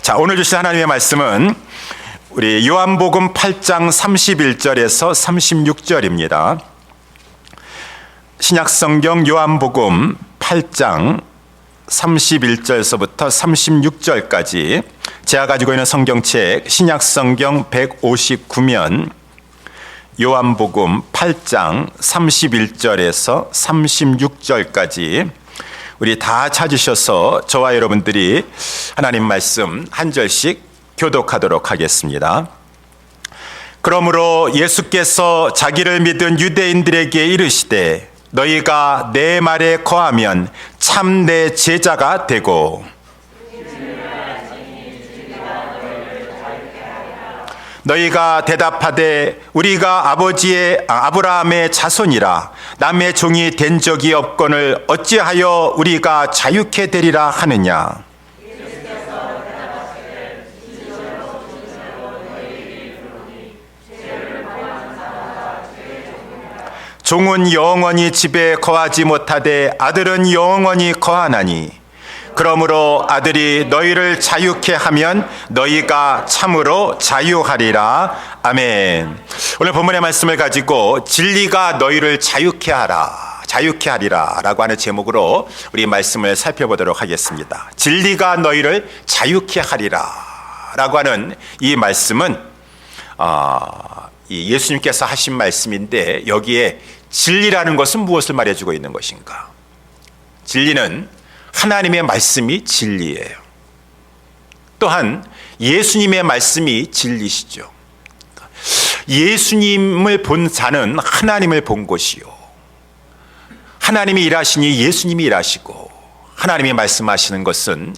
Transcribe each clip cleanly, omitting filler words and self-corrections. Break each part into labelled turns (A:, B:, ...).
A: 자, 오늘 주신 하나님의 말씀은 우리 요한복음 8장 31절에서 36절입니다. 신약성경 요한복음 8장 31절서부터 36절까지 제가 가지고 있는 성경책 신약성경 159면 요한복음 8장 31절에서 36절까지 우리 다 찾으셔서 저와 여러분들이 하나님 말씀 한 절씩 교독하도록 하겠습니다. 그러므로 예수께서 자기를 믿은 유대인들에게 이르시되 너희가 내 말에 거하면 참 내 제자가 되고 너희가 대답하되 우리가 아브라함의 자손이라 남의 종이 된 적이 없거늘 어찌하여 우리가 자유케 되리라 하느냐. 종은 영원히 집에 거하지 못하되 아들은 영원히 거하나니 그러므로 아들이 너희를 자유케 하면 너희가 참으로 자유하리라. 아멘. 오늘 본문의 말씀을 가지고 진리가 너희를 자유케 하리라 라고 하는 제목으로 우리 말씀을 살펴보도록 하겠습니다. 진리가 너희를 자유케 하리라 라고 하는 이 말씀은 예수님께서 하신 말씀인데 여기에 진리라는 것은 무엇을 말해주고 있는 것인가? 진리는 하나님의 말씀이 진리예요. 또한 예수님의 말씀이 진리시죠. 예수님을 본 자는 하나님을 본 것이요, 하나님이 일하시니 예수님이 일하시고 하나님이 말씀하시는 것은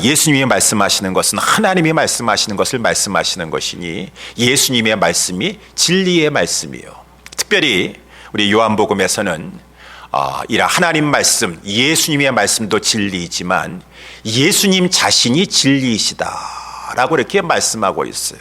A: 예수님이 말씀하시는 것은 하나님이 말씀하시는 것을 말씀하시는 것이니 예수님의 말씀이 진리의 말씀이요. 특별히 우리 요한복음에서는 하나님 말씀, 예수님의 말씀도 진리이지만 예수님 자신이 진리이시다라고 이렇게 말씀하고 있어요.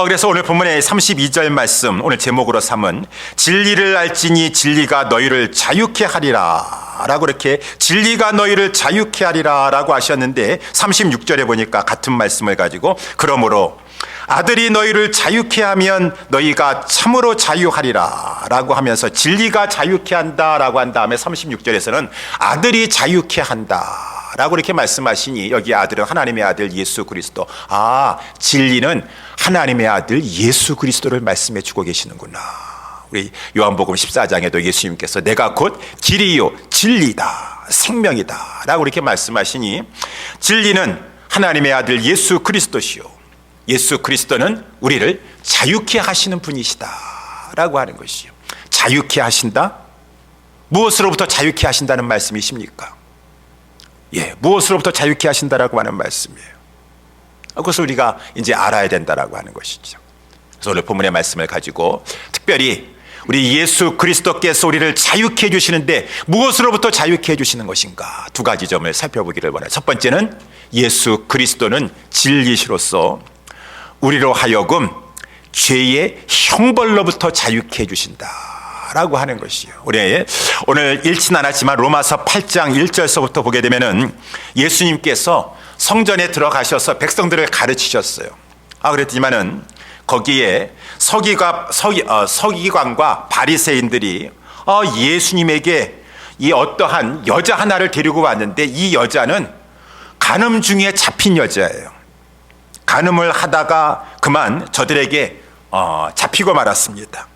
A: 그래서 오늘 본문의 32절 말씀, 오늘 제목으로 삼은 진리를 알지니 진리가 너희를 자유케 하리라 라고 이렇게 진리가 너희를 자유케 하리라 라고 하셨는데 36절에 보니까 같은 말씀을 가지고 그러므로 아들이 너희를 자유케 하면 너희가 참으로 자유하리라 라고 하면서 진리가 자유케 한다 라고 한 다음에 36절에서는 아들이 자유케 한다 라고 이렇게 말씀하시니 여기 아들은 하나님의 아들 예수 그리스도, 진리는 하나님의 아들 예수 그리스도를 말씀해 주고 계시는구나. 우리 요한복음 14장에도 예수님께서 내가 곧 길이요 진리다 생명이다 라고 이렇게 말씀하시니 진리는 하나님의 아들 예수 그리스도시요, 예수 그리스도는 우리를 자유케 하시는 분이시다 라고 하는 것이요. 자유케 하신다? 무엇으로부터 자유케 하신다는 말씀이십니까? 무엇으로부터 자유케 하신다라고 하는 말씀이에요. 그것을 우리가 이제 알아야 된다라고 하는 것이죠. 그래서 오늘 본문의 말씀을 가지고 특별히 우리 예수 그리스도께서 우리를 자유케 해주시는데 무엇으로부터 자유케 해주시는 것인가, 두 가지 점을 살펴보기를 원해요. 첫 번째는 예수 그리스도는 진리시로서 우리로 하여금 죄의 형벌로부터 자유케 해주신다 라고 하는 것이요. 우리 오늘 읽진 않았지만 로마서 8장 1절서부터 보게 되면은 예수님께서 성전에 들어가셔서 백성들을 가르치셨어요. 그랬지만은 거기에 서기관과 바리새인들이 예수님에게 이 어떠한 여자 하나를 데리고 왔는데 이 여자는 간음 중에 잡힌 여자예요. 간음을 하다가 그만 저들에게 잡히고 말았습니다.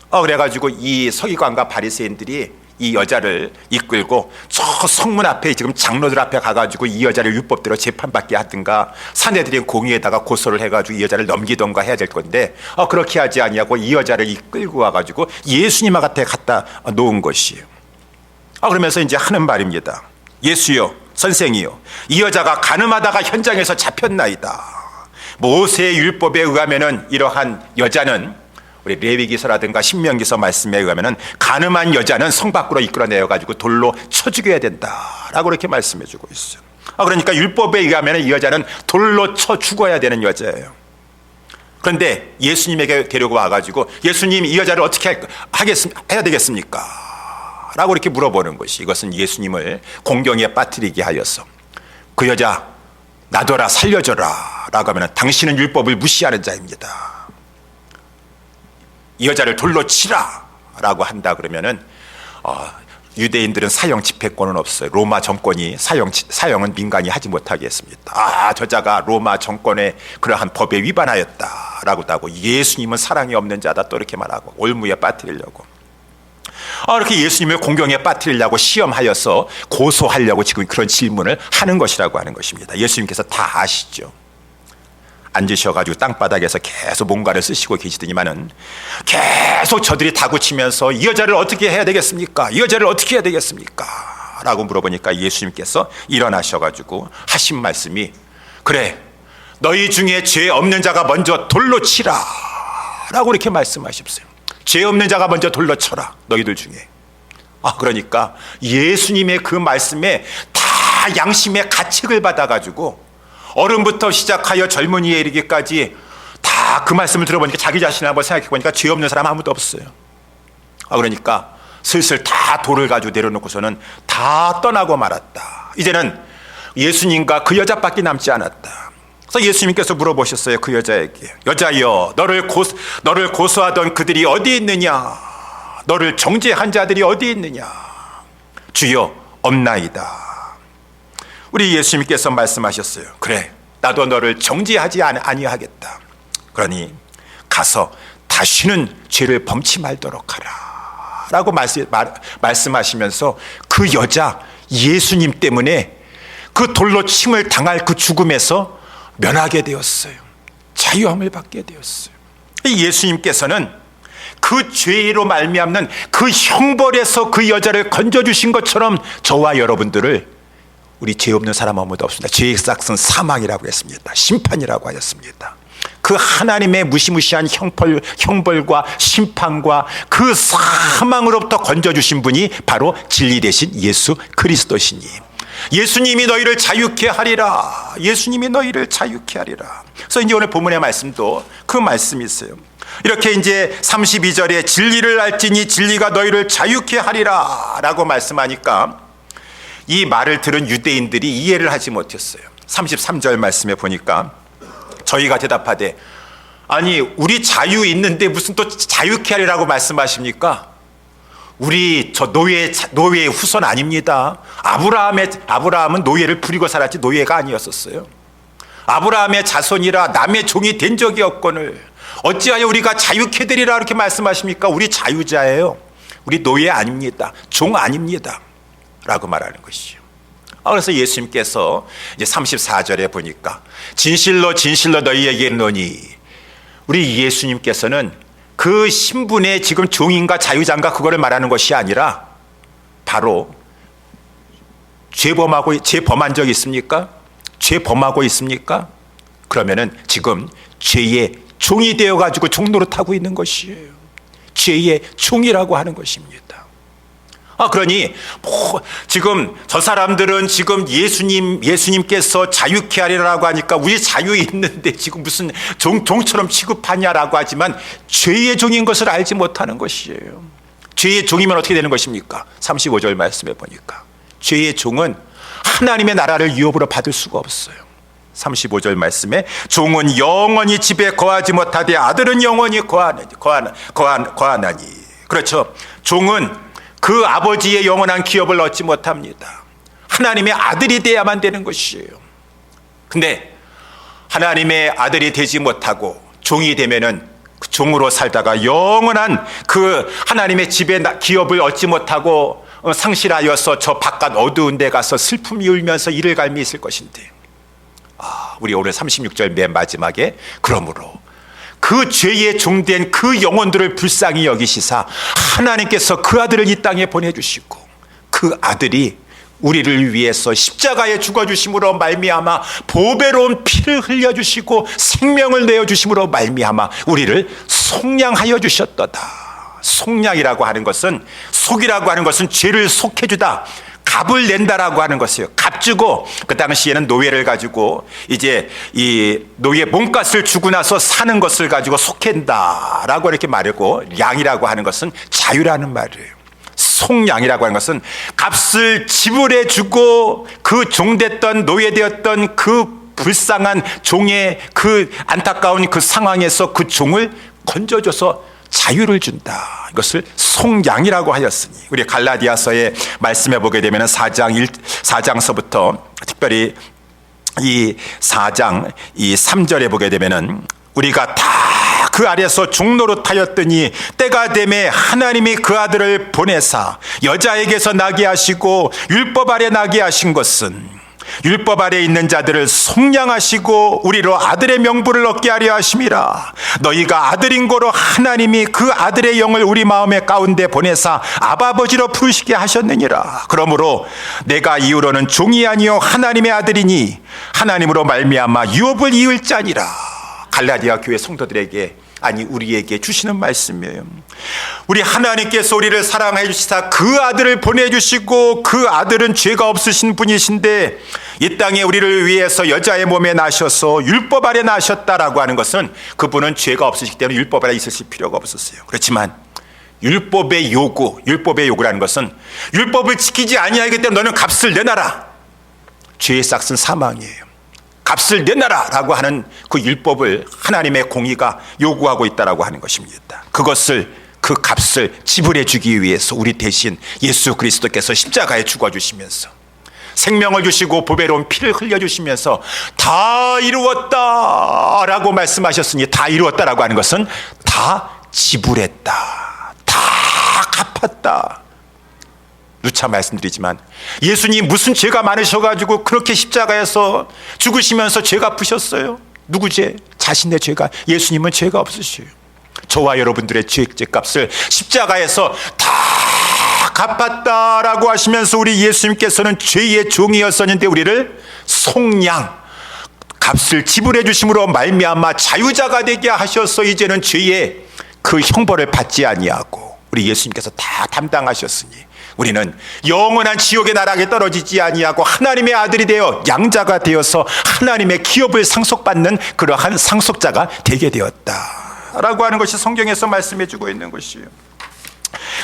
A: 그래가지고 이 서기관과 바리새인들이 이 여자를 이끌고 저 성문 앞에 지금 장로들 앞에 가가지고 이 여자를 율법대로 재판받게 하든가 사내들인 공의에다가 고소를 해가지고 이 여자를 넘기던가 해야 될 건데 그렇게 하지 아니하고 이 여자를 이끌고 와가지고 예수님 앞에 갖다 놓은 것이에요. 그러면서 이제 하는 말입니다. 예수여, 선생이요, 이 여자가 간음하다가 현장에서 잡혔나이다. 모세의 율법에 의하면은 이러한 여자는 우리 레위기서라든가 신명기서 말씀에 의하면은 간음한 여자는 성 밖으로 이끌어내어 가지고 돌로 쳐 죽여야 된다라고 이렇게 말씀해 주고 있어요. 그러니까 율법에 의하면은 이 여자는 돌로 쳐 죽어야 되는 여자예요. 그런데 예수님에게 데리고 와 가지고 예수님 이 여자를 어떻게 해야 되겠습니까? 라고 이렇게 물어보는 것이, 이것은 예수님을 공경에 빠뜨리게 하여서 그 여자 놔둬라, 살려줘라 라고 하면 당신은 율법을 무시하는 자입니다. 이 여자를 돌로 치라 라고 한다 그러면은 유대인들은 사형 집행권은 없어요. 로마 정권이 사형은 민간이 하지 못하게 했습니다. 저자가 로마 정권의 그러한 법에 위반하였다라고 하고 예수님은 사랑이 없는 자다 또 이렇게 말하고 올무에 빠뜨리려고 이렇게 예수님을 공경에 빠뜨리려고 시험하여서 고소하려고 지금 그런 질문을 하는 것이라고 하는 것입니다. 예수님께서 다 아시죠. 앉으셔가지고 땅바닥에서 계속 뭔가를 쓰시고 계시더니만은 계속 저들이 다구치면서 이 여자를 어떻게 해야 되겠습니까? 이 여자를 어떻게 해야 되겠습니까? 라고 물어보니까 예수님께서 일어나셔가지고 하신 말씀이 그래, 너희 중에 죄 없는 자가 먼저 돌로 치라 라고 이렇게 말씀하셨어요. 죄 없는 자가 먼저 돌로 쳐라, 너희들 중에. 그러니까 예수님의 그 말씀에 다 양심의 가책을 받아가지고 어른부터 시작하여 젊은이에 이르기까지 다 그 말씀을 들어보니까 자기 자신을 한번 생각해 보니까 죄 없는 사람 아무도 없어요. 그러니까 슬슬 다 돌을 가지고 내려놓고서는 다 떠나고 말았다. 이제는 예수님과 그 여자밖에 남지 않았다. 그래서 예수님께서 물어보셨어요. 그 여자에게, 여자여, 너를 고소하던 그들이 어디 있느냐? 너를 정죄한 자들이 어디 있느냐? 주여, 없나이다. 우리 예수님께서 말씀하셨어요. 그래, 나도 너를 정죄하지 아니하겠다. 그러니 가서 다시는 죄를 범치 말도록 하라 라고 말씀하시면서 그 여자 예수님 때문에 그 돌로 침을 당할 그 죽음에서 면하게 되었어요. 자유함을 받게 되었어요. 예수님께서는 그 죄로 말미암는 그 형벌에서 그 여자를 건져주신 것처럼 저와 여러분들을, 우리 죄 없는 사람 아무도 없습니다. 죄의 싹은 사망이라고 했습니다. 심판이라고 하였습니다. 그 하나님의 무시무시한 형벌과 심판과 그 사망으로부터 건져주신 분이 바로 진리 되신 예수 그리스도시니, 예수님이 너희를 자유케 하리라. 예수님이 너희를 자유케 하리라. 그래서 이제 오늘 본문의 말씀도 그 말씀이 있어요. 이렇게 이제 32절에 진리를 알지니 진리가 너희를 자유케 하리라 라고 말씀하니까 이 말을 들은 유대인들이 이해를 하지 못했어요. 33절 말씀에 보니까 저희가 대답하되, 아니 우리 자유 있는데 무슨 또 자유케 하리라고 말씀하십니까? 우리 저 노예의 후손 아닙니다. 아브라함은 노예를 부리고 살았지 노예가 아니었었어요. 아브라함의 자손이라 남의 종이 된 적이 없거늘 어찌하여 우리가 자유케 되리라 이렇게 말씀하십니까? 우리 자유자예요. 우리 노예 아닙니다. 종 아닙니다 라고 말하는 것이죠. 그래서 예수님께서 이제 34절에 보니까 진실로 진실로 너희에게 이르노니, 우리 예수님께서는 그 신분의 지금 종인가 자유자인가 그거를 말하는 것이 아니라 바로 죄 범한 적이 있습니까? 죄 범하고 있습니까? 그러면은 지금 죄의 종이 되어가지고 종노릇하고 있는 것이에요. 죄의 종이라고 하는 것입니다. 그러니 지금 저 사람들은 지금 예수님께서 자유케 하리라고 하니까 우리 자유 있는데 지금 무슨 종처럼 취급하냐라고 하지만 죄의 종인 것을 알지 못하는 것이에요. 죄의 종이면 어떻게 되는 것입니까? 35절 말씀에 보니까 죄의 종은 하나님의 나라를 유업으로 받을 수가 없어요. 35절 말씀에 종은 영원히 집에 거하지 못하되 아들은 영원히 거하나니. 그렇죠. 종은 그 아버지의 영원한 기업을 얻지 못합니다. 하나님의 아들이 돼야만 되는 것이에요. 근데 하나님의 아들이 되지 못하고 종이 되면은 그 종으로 살다가 영원한 그 하나님의 집의 기업을 얻지 못하고 상실하여서 저 바깥 어두운 데 가서 슬픔이 울면서 이를 갈미 있을 것인데, 우리 오늘 36절 맨 마지막에 그러므로 그 죄의 종된 그 영혼들을 불쌍히 여기시사 하나님께서 그 아들을 이 땅에 보내주시고 그 아들이 우리를 위해서 십자가에 죽어주심으로 말미암아 보배로운 피를 흘려주시고 생명을 내어주심으로 말미암아 우리를 속량하여 주셨도다. 속량이라고 하는 것은, 속이라고 하는 것은 죄를 속해주다, 값을 낸다라고 하는 것이에요. 값주고, 그 당시에는 노예를 가지고 이제 이 노예 몸값을 주고 나서 사는 것을 가지고 속한다라고 이렇게 말하고, 양이라고 하는 것은 자유라는 말이에요. 속량이라고 하는 것은 값을 지불해 주고 그 종됐던 노예되었던 그 불쌍한 종의 그 안타까운 그 상황에서 그 종을 건져줘서 자유를 준다. 이것을 속량이라고 하였으니, 우리 갈라디아서에 말씀해 보게 되면 4장서부터 특별히 이 4장 이 3절에 보게 되면은 우리가 다 그 아래서 종노릇하였더니 때가 되매 하나님이 그 아들을 보내사 여자에게서 나게 하시고 율법 아래 나게 하신 것은 율법 아래 있는 자들을 속량하시고 우리로 아들의 명분을 얻게 하려 하심이라. 너희가 아들인 고로 하나님이 그 아들의 영을 우리 마음의 가운데 보내사 아버지로 부르시게 하셨느니라. 그러므로 내가 이후로는 종이 아니요 하나님의 아들이니 하나님으로 말미암아 유업을 이을 자니라. 갈라디아 교회 성도들에게, 아니 우리에게 주시는 말씀이에요. 우리 하나님께서 우리를 사랑해 주시사 그 아들을 보내주시고, 그 아들은 죄가 없으신 분이신데 이 땅에 우리를 위해서 여자의 몸에 나셔서 율법 아래 나셨다라고 하는 것은 그분은 죄가 없으시기 때문에 율법 아래 있으실 필요가 없었어요. 그렇지만 율법의 요구라는 것은 율법을 지키지 아니하기 때문에 너는 값을 내놔라. 죄의 싹은 사망이에요. 값을 내놔라라고 하는 그 율법을 하나님의 공의가 요구하고 있다라고 하는 것입니다. 그 값을 지불해 주기 위해서 우리 대신 예수 그리스도께서 십자가에 죽어주시면서 생명을 주시고 보배로운 피를 흘려주시면서 다 이루었다라고 말씀하셨으니, 다 이루었다라고 하는 것은 다 지불했다, 다 갚았다. 누차 말씀드리지만 예수님 무슨 죄가 많으셔가지고 그렇게 십자가에서 죽으시면서 죄 갚으셨어요? 누구 죄? 자신의 죄가. 예수님은 죄가 없으시요. 저와 여러분들의 죄값을 십자가에서 다 갚았다라고 하시면서 우리 예수님께서는 죄의 종이었었는데 우리를 속량, 값을 지불해 주심으로 말미암아 자유자가 되게 하셔서 이제는 죄의 그 형벌을 받지 아니하고 우리 예수님께서 다 담당하셨으니 우리는 영원한 지옥의 나락에 떨어지지 아니하고 하나님의 아들이 되어 양자가 되어서 하나님의 기업을 상속받는 그러한 상속자가 되게 되었다라고 하는 것이 성경에서 말씀해 주고 있는 것이에요.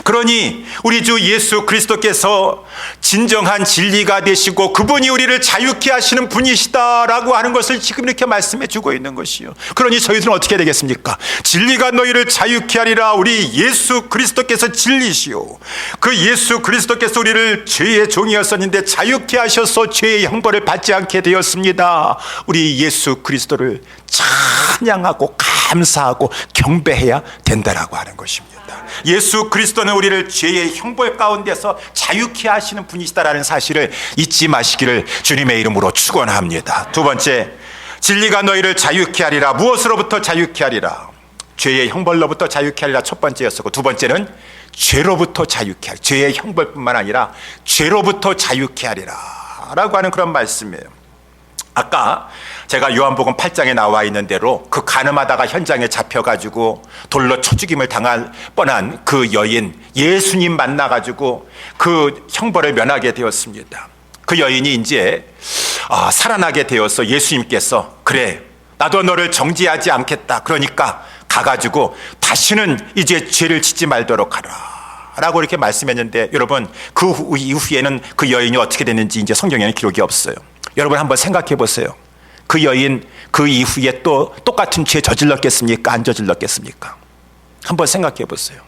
A: 그러니 우리 주 예수 그리스도께서 진정한 진리가 되시고 그분이 우리를 자유케 하시는 분이시다라고 하는 것을 지금 이렇게 말씀해 주고 있는 것이요. 그러니 저희들은 어떻게 되겠습니까? 진리가 너희를 자유케 하리라. 우리 예수 그리스도께서 진리시요. 그 예수 그리스도께서 우리를 죄의 종이었었는데 자유케 하셔서 죄의 형벌을 받지 않게 되었습니다. 우리 예수 그리스도를 찬양하고 감사하고 경배해야 된다라고 하는 것입니다. 예수 그리스도는 우리를 죄의 형벌 가운데서 자유케 하시는 분이시다라는 사실을 잊지 마시기를 주님의 이름으로 축원합니다. 두 번째, 진리가 너희를 자유케 하리라. 무엇으로부터 자유케 하리라? 죄의 형벌로부터 자유케 하리라 첫 번째였었고, 두 번째는 죄로부터 자유케 하리라. 죄의 형벌뿐만 아니라 죄로부터 자유케 하리라 라고 하는 그런 말씀이에요. 아까 제가 요한복음 8장에 나와 있는 대로 그 간음하다가 현장에 잡혀가지고 돌로 쳐 죽임을 당할 뻔한 그 여인, 예수님 만나가지고 그 형벌을 면하게 되었습니다. 그 여인이 이제 살아나게 되어서 예수님께서 그래 나도 너를 정죄하지 않겠다. 그러니까 가가지고 다시는 이제 죄를 짓지 말도록 하라 라고 이렇게 말씀했는데, 여러분 그 이후에는 그 여인이 어떻게 됐는지 이제 성경에는 기록이 없어요. 여러분 한번 생각해 보세요. 그 여인 그 이후에 또 똑같은 죄 저질렀겠습니까? 안 저질렀겠습니까? 한번 생각해 보세요.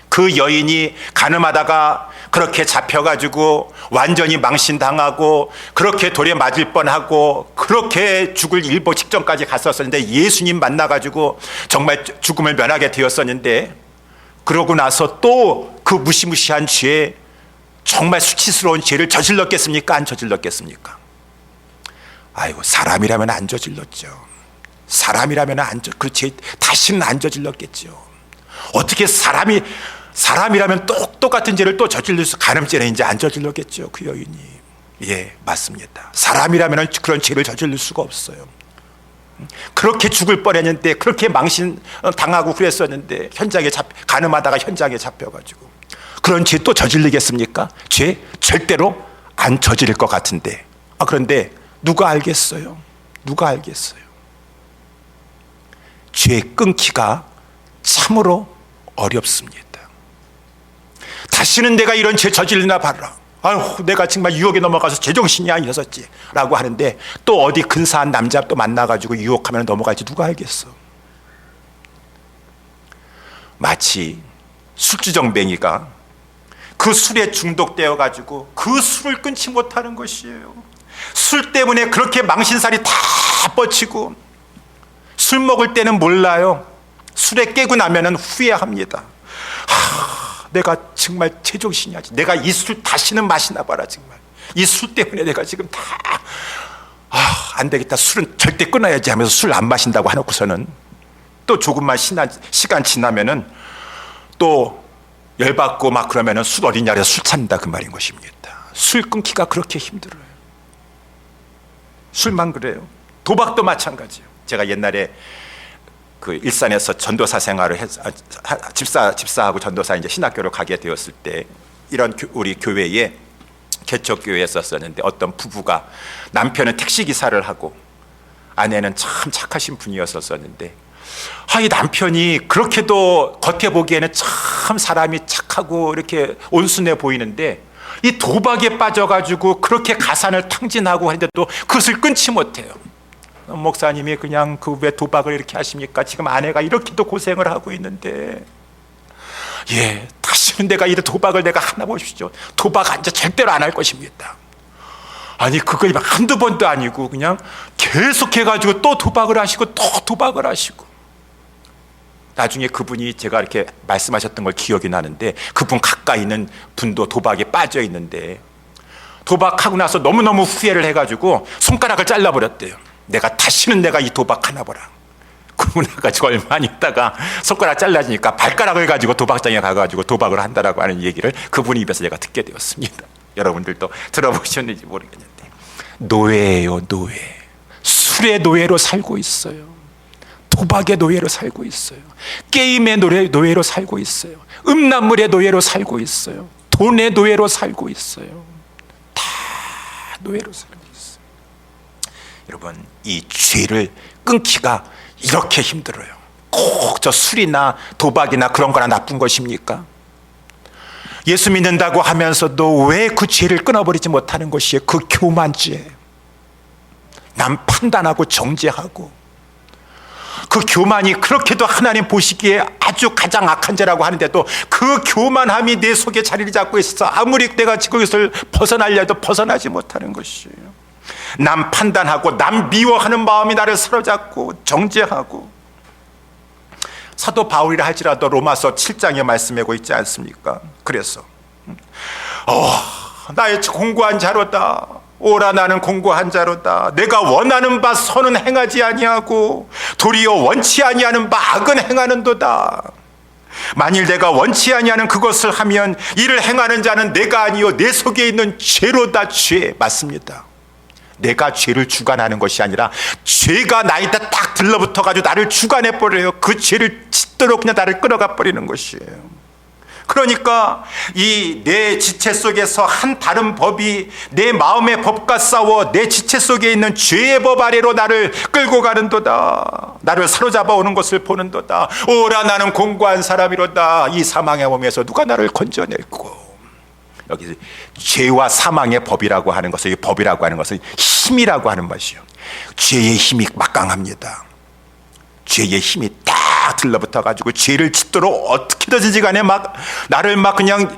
A: 그 여인이 간음하다가 그렇게 잡혀가지고 완전히 망신당하고 그렇게 돌에 맞을 뻔하고 그렇게 죽을 일보 직전까지 갔었는데 예수님 만나가지고 정말 죽음을 면하게 되었었는데, 그러고 나서 또 그 무시무시한 죄, 정말 수치스러운 죄를 저질렀겠습니까? 안 저질렀겠습니까? 아이고, 사람이라면 안 저질렀죠. 사람이라면 그 죄 다시는 안 저질렀겠죠. 어떻게 사람이라면 똑같은 죄를 또 저질릴 수, 간음죄는 이제 안 저질렀겠죠. 그 여인이. 예, 맞습니다. 사람이라면 그런 죄를 저질릴 수가 없어요. 그렇게 죽을 뻔했는데, 그렇게 망신 당하고 그랬었는데 간음하다가 현장에 잡혀가지고 그런 죄 또 저질리겠습니까? 죄 절대로 안 저지를 것 같은데, 그런데 누가 알겠어요? 누가 알겠어요? 죄 끊기가 참으로 어렵습니다. 다시는 내가 이런 죄 저질리나 봐라. 아유, 내가 정말 유혹에 넘어가서 제정신이 아니었었지 라고 하는데, 또 어디 근사한 남자 또 만나가지고 유혹하면 넘어갈지 누가 알겠어. 마치 술주정뱅이가 그 술에 중독되어 가지고 그 술을 끊지 못하는 것이에요. 술 때문에 그렇게 망신살이 다 뻗치고, 술 먹을 때는 몰라요. 술에 깨고 나면은 후회합니다. 내가 정말 제정신이 아니지. 내가 이 술 다시는 마시나 봐라. 정말 이 술 때문에 내가 지금 다 안 되겠다. 술은 절대 끊어야지 하면서 술 안 마신다고 해놓고서는 또 조금만 시간 지나면은 또 열받고 막 그러면은 술 어디냐 해서 술 찾는다, 그 말인 것입니다. 술 끊기가 그렇게 힘들어요. 술만 그래요. 도박도 마찬가지예요. 제가 옛날에 그 일산에서 전도사 생활을 집사하고 전도사 이제 신학교를 가게 되었을 때, 이런 우리 교회에 개척교회에 썼었는데, 어떤 부부가, 남편은 택시기사를 하고 아내는 참 착하신 분이었었는데, 이 남편이 그렇게도 겉에 보기에는 참 사람이 착하고 이렇게 온순해 보이는데, 이 도박에 빠져가지고 그렇게 가산을 탕진하고 하는데도 그것을 끊지 못해요. 목사님이 그냥 그 왜 도박을 이렇게 하십니까? 지금 아내가 이렇게도 고생을 하고 있는데, 다시는 내가 이 도박을 내가 하나 보십시오. 도박 이제 절대로 안 할 것입니다. 아니, 그거 한두 번도 아니고 그냥 계속해가지고 또 도박을 하시고 또 도박을 하시고, 나중에 그분이 제가 이렇게 말씀하셨던 걸 기억이 나는데, 그분 가까이 있는 분도 도박에 빠져 있는데, 도박하고 나서 너무너무 후회를 해가지고 손가락을 잘라버렸대요. 내가 다시는 내가 이 도박 하나 보라. 그러고 나가지고 얼마 안 있다가 손가락 잘라지니까 발가락을 가지고 도박장에 가가지고 도박을 한다라고 하는 얘기를 그분 입에서 제가 듣게 되었습니다. 여러분들도 들어보셨는지 모르겠는데, 노예예요, 노예. 술의 노예로 살고 있어요. 도박의 노예로 살고 있어요. 게임의 노예로 살고 있어요. 음란물의 노예로 살고 있어요. 돈의 노예로 살고 있어요. 다 노예로 살고 있어요. 여러분, 이 죄를 끊기가 이렇게 힘들어요. 꼭 저 술이나 도박이나 그런 거나 나쁜 것입니까? 예수 믿는다고 하면서도 왜 그 죄를 끊어버리지 못하는 것이에요? 그 교만죄. 남 판단하고 정죄하고, 그 교만이 그렇게도 하나님 보시기에 아주 가장 악한 죄라고 하는데도 그 교만함이 내 속에 자리를 잡고 있어서 아무리 내가 그것을 벗어나려 해도 벗어나지 못하는 것이에요. 남 판단하고 남 미워하는 마음이 나를 사로잡고 정죄하고, 사도 바울이라 할지라도 로마서 7장에 말씀하고 있지 않습니까? 그래서 나의 공고한 자로다. 오라, 나는 공고한 자로다. 내가 원하는 바 선은 행하지 아니하고 도리어 원치 아니하는 바 악은 행하는도다. 만일 내가 원치 아니하는 그것을 하면 이를 행하는 자는 내가 아니요 내 속에 있는 죄로다. 죄 맞습니다. 내가 죄를 주관하는 것이 아니라 죄가 나에다 딱 들러붙어가지고 나를 주관해 버려요. 그 죄를 짓도록 그냥 나를 끌어가 버리는 것이에요. 그러니까 이 내 지체 속에서 한 다른 법이 내 마음의 법과 싸워 내 지체 속에 있는 죄의 법 아래로 나를 끌고 가는도다. 나를 사로잡아 오는 것을 보는도다. 오라, 나는 공고한 사람이로다. 이 사망의 몸에서 누가 나를 건져내고. 여기 죄와 사망의 법이라고 하는 것은, 이 법이라고 하는 것은 힘이라고 하는 것이요. 죄의 힘이 막강합니다. 죄의 힘이 딱 들러붙어가지고 죄를 짓도록 어떻게든지 간에 막 나를 막 그냥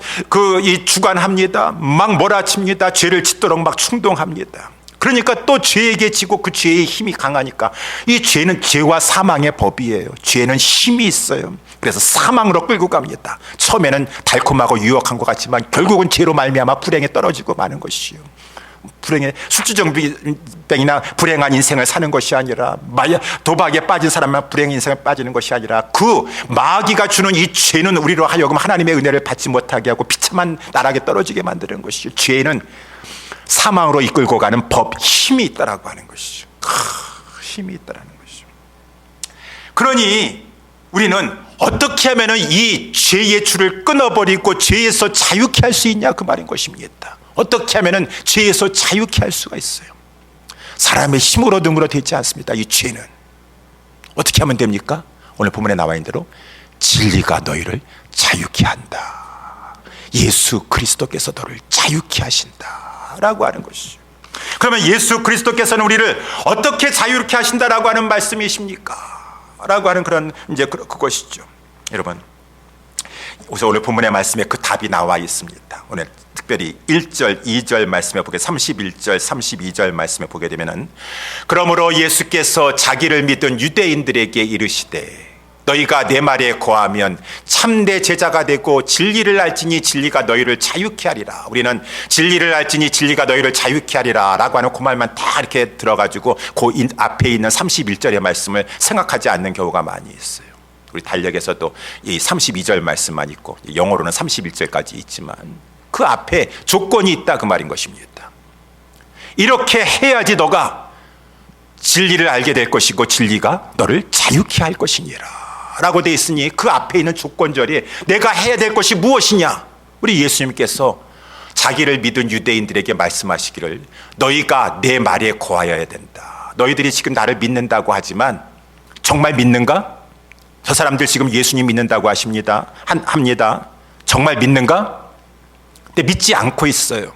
A: 이 주관합니다. 막 몰아칩니다. 죄를 짓도록 막 충동합니다. 그러니까 또 죄에게 지고 그 죄의 힘이 강하니까, 이 죄는 죄와 사망의 법이에요. 죄는 힘이 있어요. 그래서 사망으로 끌고 갑니다. 처음에는 달콤하고 유혹한 것 같지만 결국은 죄로 말미암아 불행에 떨어지고 마는 것이요. 불행의 술주정뱅이나 불행한 인생을 사는 것이 아니라, 도박에 빠진 사람만 불행한 인생에 빠지는 것이 아니라, 그 마귀가 주는 이 죄는 우리로 하여금 하나님의 은혜를 받지 못하게 하고 비참한 나락에 떨어지게 만드는 것이요. 죄는 사망으로 이끌고 가는 법, 힘이 있다라고 하는 것이죠. 힘이 있다라는 것이죠. 그러니 우리는 어떻게 하면 이 죄의 줄을 끊어버리고 죄에서 자유케 할 수 있냐, 그 말인 것입니다. 어떻게 하면 죄에서 자유케 할 수가 있어요? 사람의 힘으로 능으로 되지 않습니다. 이 죄는 어떻게 하면 됩니까? 오늘 본문에 나와 있는 대로 진리가 너희를 자유케 한다. 예수 그리스도께서 너를 자유케 하신다라고 하는 것이죠. 그러면 예수 그리스도께서는 우리를 어떻게 자유케 하신다라고 하는 말씀이십니까? 라고 하는 그런 이제 그것이죠. 여러분, 우선 오늘 본문의 말씀에 그 답이 나와 있습니다. 오늘 특별히 1절, 2절 말씀에 보게 31절, 32절 말씀에 보게 되면은, 그러므로 예수께서 자기를 믿은 유대인들에게 이르시되 너희가 내 말에 거하면 참된 제자가 되고 진리를 알지니 진리가 너희를 자유케 하리라. 우리는 진리를 알지니 진리가 너희를 자유케 하리라 라고 하는 그 말만 다 이렇게 들어가지고 그 앞에 있는 31절의 말씀을 생각하지 않는 경우가 많이 있어요. 우리 달력에서도 이 32절 말씀만 있고 영어로는 31절까지 있지만 그 앞에 조건이 있다 그 말인 것입니다. 이렇게 해야지 너가 진리를 알게 될 것이고 진리가 너를 자유케 할 것이니라 라고 되어 있으니 그 앞에 있는 조건절이 내가 해야 될 것이 무엇이냐? 우리 예수님께서 자기를 믿은 유대인들에게 말씀하시기를 너희가 내 말에 거하여야 된다. 너희들이 지금 나를 믿는다고 하지만 정말 믿는가? 저 사람들 지금 예수님 믿는다고 합니다. 정말 믿는가? 근데 믿지 않고 있어요.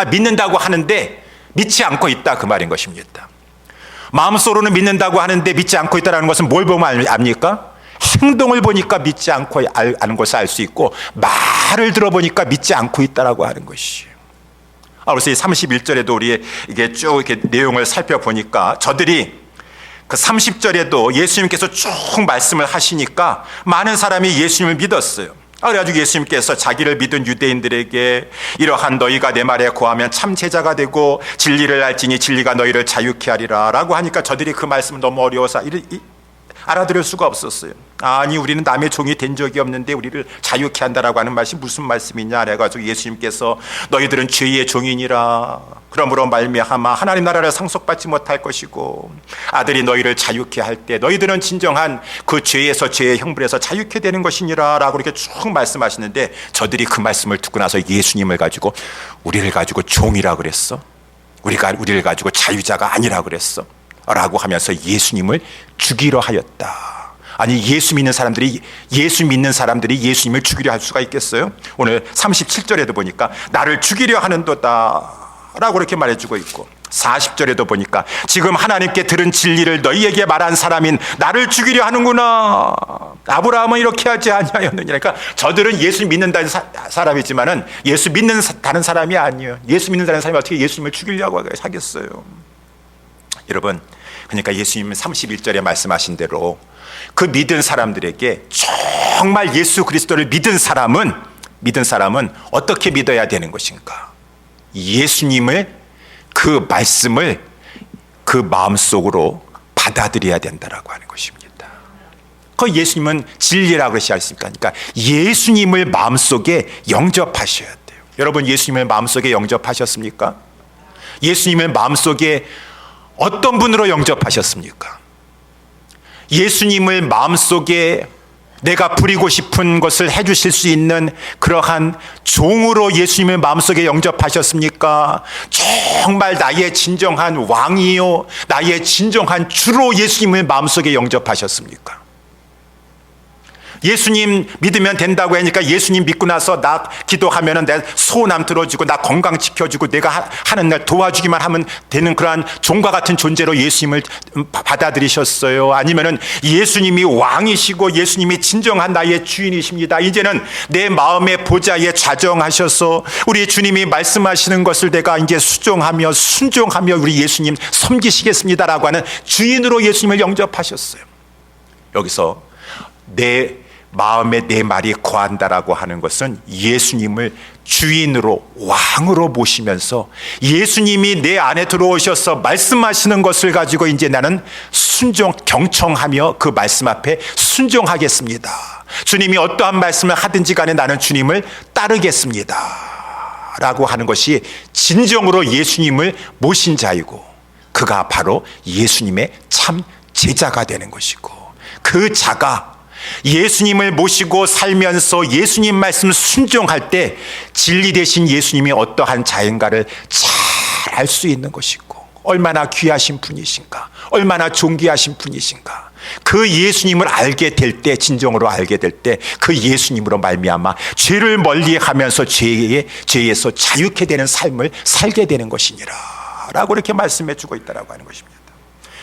A: 믿는다고 하는데 믿지 않고 있다 그 말인 것입니다. 마음속으로는 믿는다고 하는데 믿지 않고 있다는 것은 뭘 보면 압니까? 행동을 보니까 믿지 않고 아는 것을 알 수 있고 말을 들어보니까 믿지 않고 있다라고 하는 것이에요. 그래서 이 31절에도 우리 이게 쭉 이렇게 내용을 살펴보니까 저들이 그 30절에도 예수님께서 쭉 말씀을 하시니까 많은 사람이 예수님을 믿었어요. 그래가지고 예수님께서 자기를 믿은 유대인들에게 이러한 너희가 내 말에 거하면 참 제자가 되고 진리를 알지니 진리가 너희를 자유케 하리라 라고 하니까 저들이 그 말씀은 너무 어려워서 알아들을 수가 없었어요. 아니 우리는 남의 종이 된 적이 없는데 우리를 자유케 한다라고 하는 말이 무슨 말씀이냐 그래가지고 예수님께서 너희들은 죄의 종이니라 그러므로 말미암아 하나님 나라를 상속받지 못할 것이고 아들이 너희를 자유케 할 때 너희들은 진정한 그 죄에서 죄의 형벌에서 자유케 되는 것이니라 라고 이렇게 쭉 말씀하시는데 저들이 그 말씀을 듣고 나서 예수님을 가지고 우리를 가지고 종이라 그랬어? 우리를 가지고 자유자가 아니라 그랬어? 라고 하면서 예수님을 죽이려 하였다. 아니 예수 믿는 사람들이 예수님을 죽이려 할 수가 있겠어요? 오늘 37절에도 보니까 나를 죽이려 하는도다 라고 이렇게 말해주고 있고 40절에도 보니까 지금 하나님께 들은 진리를 너희에게 말한 사람인 나를 죽이려 하는구나. 아브라함은 이렇게 하지 아니하였느냐. 그러니까 저들은 예수 믿는다는 사람이지만은 예수 믿는다는 사람이 아니에요. 예수 믿는다는 사람이 어떻게 예수님을 죽이려고 하겠어요? 여러분, 그러니까 예수님은 31절에 말씀하신 대로 그 믿은 사람들에게 정말 예수 그리스도를 믿은 사람은 어떻게 믿어야 되는 것인가? 예수님을 그 말씀을 그 마음속으로 받아들여야 된다라고 하는 것입니다. 그 예수님은 진리라고 그러지 않습니까? 그러니까 예수님을 마음속에 영접하셔야 돼요. 여러분 예수님을 마음속에 영접하셨습니까? 예수님을 마음속에 어떤 분으로 영접하셨습니까? 예수님을 마음속에 내가 부리고 싶은 것을 해주실 수 있는 그러한 종으로 예수님을 마음속에 영접하셨습니까? 정말 나의 진정한 왕이요 나의 진정한 주로 예수님을 마음속에 영접하셨습니까? 예수님 믿으면 된다고 하니까 예수님 믿고 나서 나 기도하면 내 소원함 들어주고 나 건강 지켜주고 내가 하는 날 도와주기만 하면 되는 그러한 종과 같은 존재로 예수님을 받아들이셨어요? 아니면은 예수님이 왕이시고 예수님이 진정한 나의 주인이십니다. 이제는 내 마음의 보좌에 좌정하셔서 우리 주님이 말씀하시는 것을 내가 이제 수종하며 순종하며 우리 예수님 섬기시겠습니다라고 하는 주인으로 예수님을 영접하셨어요. 여기서 내 마음에 내 말이 거한다라고 하는 것은 예수님을 주인으로 왕으로 모시면서 예수님이 내 안에 들어오셔서 말씀하시는 것을 가지고 이제 나는 경청하며 그 말씀 앞에 순종하겠습니다. 주님이 어떠한 말씀을 하든지 간에 나는 주님을 따르겠습니다 라고 하는 것이 진정으로 예수님을 모신 자이고 그가 바로 예수님의 참 제자가 되는 것이고 그 자가 예수님을 모시고 살면서 예수님 말씀 순종할 때 진리 되신 예수님이 어떠한 자인가를 잘 알 수 있는 것이고 얼마나 귀하신 분이신가, 얼마나 존귀하신 분이신가. 그 예수님을 알게 될 때, 진정으로 알게 될 때 그 예수님으로 말미암아 죄를 멀리하면서 죄에서 자유케 되는 삶을 살게 되는 것이니라 라고 이렇게 말씀해 주고 있다고 하는 것입니다.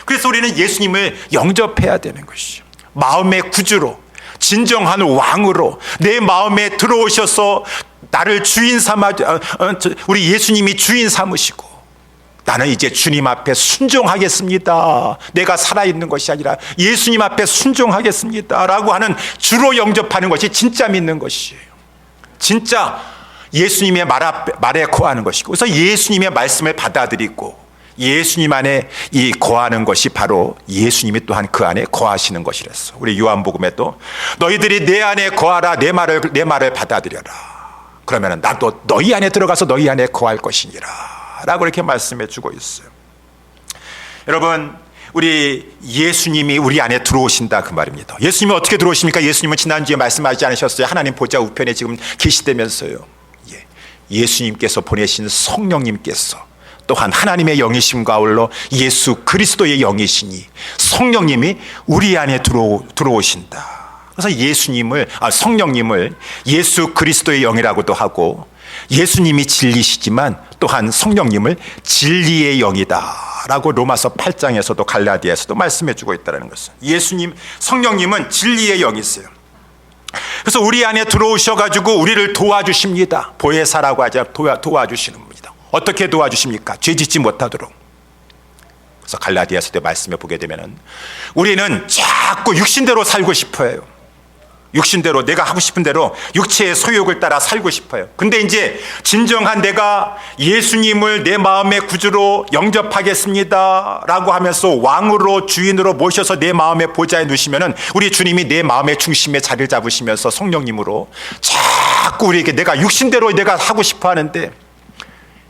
A: 그래서 우리는 예수님을 영접해야 되는 것이죠. 마음의 구주로, 진정한 왕으로 내 마음에 들어오셔서 나를 주인 삼아, 우리 예수님이 주인 삼으시고, 나는 이제 주님 앞에 순종하겠습니다. 내가 살아있는 것이 아니라 예수님 앞에 순종하겠습니다 라고 하는 주로 영접하는 것이 진짜 믿는 것이에요. 진짜 예수님의 말에 거하는 것이고, 그래서 예수님의 말씀을 받아들이고 예수님 안에 이 거하는 것이 바로 예수님이 또한 그 안에 거하시는 것이랬어. 우리 요한복음에도 너희들이 내 안에 거하라, 내 말을 받아들여라. 그러면 나도 너희 안에 들어가서 너희 안에 거할 것이니라 라고 이렇게 말씀해 주고 있어요. 여러분, 우리 예수님이 우리 안에 들어오신다 그 말입니다. 예수님이 어떻게 들어오십니까? 예수님은 지난주에 말씀하지 않으셨어요? 하나님 보좌 우편에 지금 계시다면서요. 예수님께서 보내신 성령님께서 또한 하나님의 영이심과 아울러 예수 그리스도의 영이시니 성령님이 우리 안에 들어오신다. 그래서 성령님을 예수 그리스도의 영이라고도 하고, 예수님이 진리시지만 또한 성령님을 진리의 영이다 라고 로마서 8장에서도 갈라디아에서도 말씀해 주고 있다는 것은, 성령님은 진리의 영이세요. 그래서 우리 안에 들어오셔가지고 우리를 도와주십니다. 보혜사라고 하자, 도와주시는 겁니다. 어떻게 도와주십니까? 죄 짓지 못하도록. 그래서 갈라디아서도 말씀해 보게 되면은 우리는 자꾸 육신대로 살고 싶어요. 육신대로, 내가 하고 싶은 대로 육체의 소욕을 따라 살고 싶어요. 근데 이제 진정한 내가 예수님을 내 마음의 구주로 영접하겠습니다 라고 하면서 왕으로, 주인으로 모셔서 내 마음의 보좌에 누시면은 우리 주님이 내 마음의 중심에 자리를 잡으시면서 성령님으로 자꾸 우리에게 내가 육신대로 내가 하고 싶어 하는데,